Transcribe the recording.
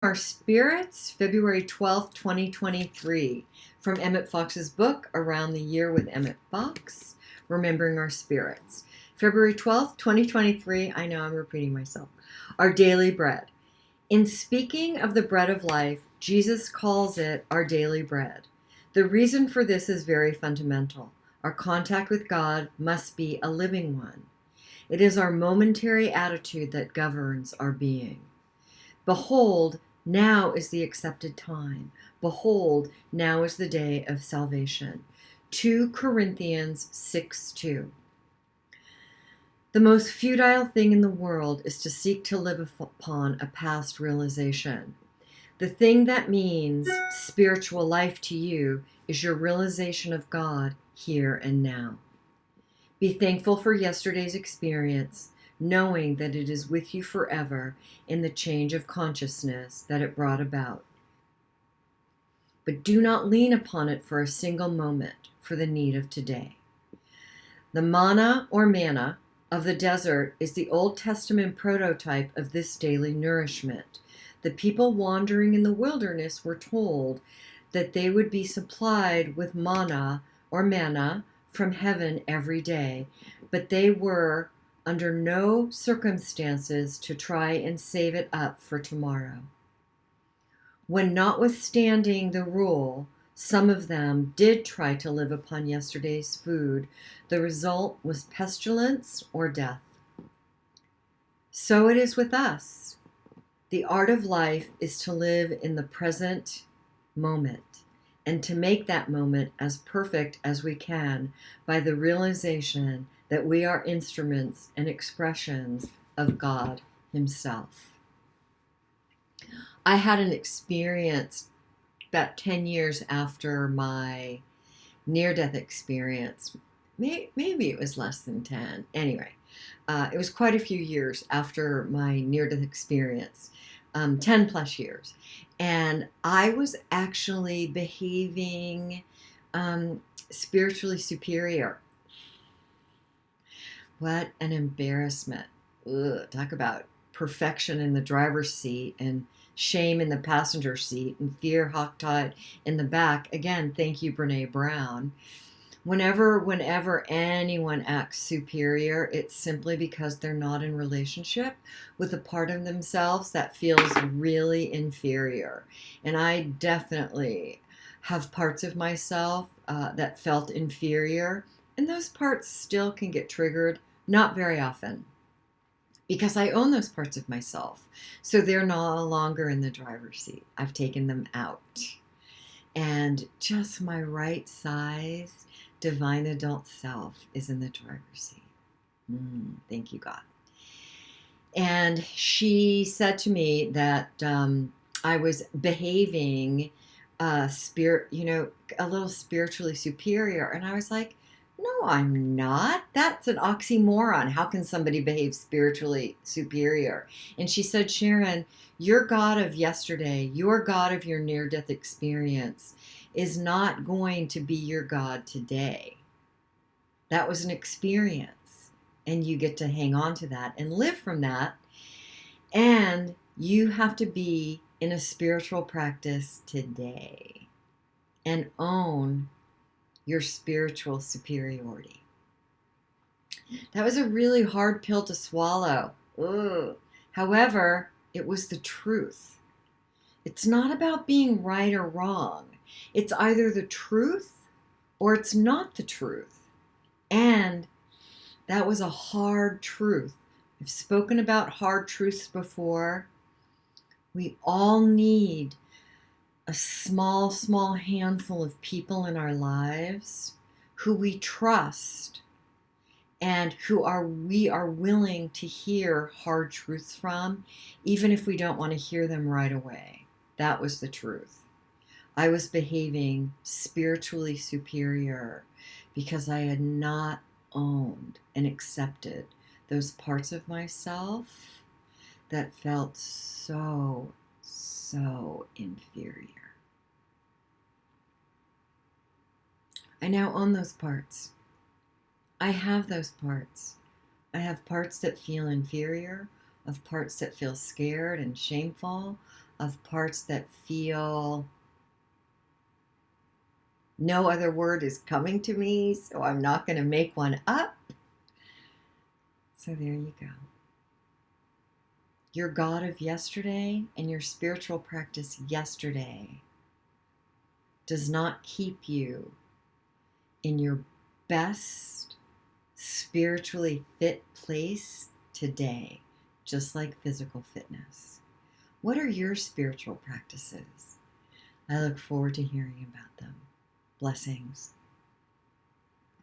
Our Spirits, February 12th, 2023, from Emmett Fox's book, Around the Year with Emmett Fox, Remembering Our Spirits. February 12th, 2023, I know I'm repeating myself. Our daily bread. In speaking of the bread of life, Jesus calls it our daily bread. The reason for this is very fundamental. Our contact with God must be a living one. It is our momentary attitude that governs our being. Behold, now is the accepted time. Behold, now is the day of salvation. 2 Corinthians 6:2. The most futile thing in the world is to seek to live upon a past realization. The thing that means spiritual life to you is your realization of God here and now. Be thankful for yesterday's experience, knowing that it is with you forever in the change of consciousness that it brought about. But do not lean upon it for a single moment for the need of today. The manna or manna of the desert is the Old Testament prototype of this daily nourishment. The people wandering in the wilderness were told that they would be supplied with manna or manna from heaven every day, but they were under no circumstances to try and save it up for tomorrow. When notwithstanding the rule, some of them did try to live upon yesterday's food, the result was pestilence or death. So it is with us. The art of life is to live in the present moment and to make that moment as perfect as we can by the realization that we are instruments and expressions of God Himself. I had an experience about 10 years after my near-death experience. Maybe it was less than 10. Anyway, it was quite a few years after my near-death experience, 10 plus years. And I was actually behaving spiritually superior. What an embarrassment. Ugh, talk about perfection in the driver's seat and shame in the passenger seat and fear hogtied in the back. Again, thank you, Brene Brown. Whenever anyone acts superior, it's simply because they're not in relationship with a part of themselves that feels really inferior. And I definitely have parts of myself that felt inferior, and those parts still can get triggered, not very often, because I own those parts of myself. So they're no longer in the driver's seat. I've taken them out. And just my right size divine adult self is in the driver's seat. Thank you, God. And she said to me that I was behaving a little spiritually superior. And I was like, no, I'm not. That's an oxymoron. How can somebody behave spiritually superior? And she said, Sharon, your God of yesterday, your God of your near-death experience is not going to be your God today. That was an experience, and you get to hang on to that and live from that. And you have to be in a spiritual practice today and own your spiritual superiority. That was a really hard pill to swallow. Ugh. However, it was the truth. It's not about being right or wrong. It's either the truth or it's not the truth. And that was a hard truth. I've spoken about hard truths before. We all need a small handful of people in our lives who we trust and we are willing to hear hard truths from, even if we don't want to hear them right away. That was the truth. I was behaving spiritually superior because I had not owned and accepted those parts of myself that felt so inferior. I now own those parts. I have those parts. I have parts that feel inferior, of parts that feel scared and shameful. of parts that feel, no other word is coming to me, so I'm not going to make one up. So there you go. Your God of yesterday and your spiritual practice yesterday does not keep you in your best spiritually fit place today, just like physical fitness. What are your spiritual practices? I look forward to hearing about them. Blessings.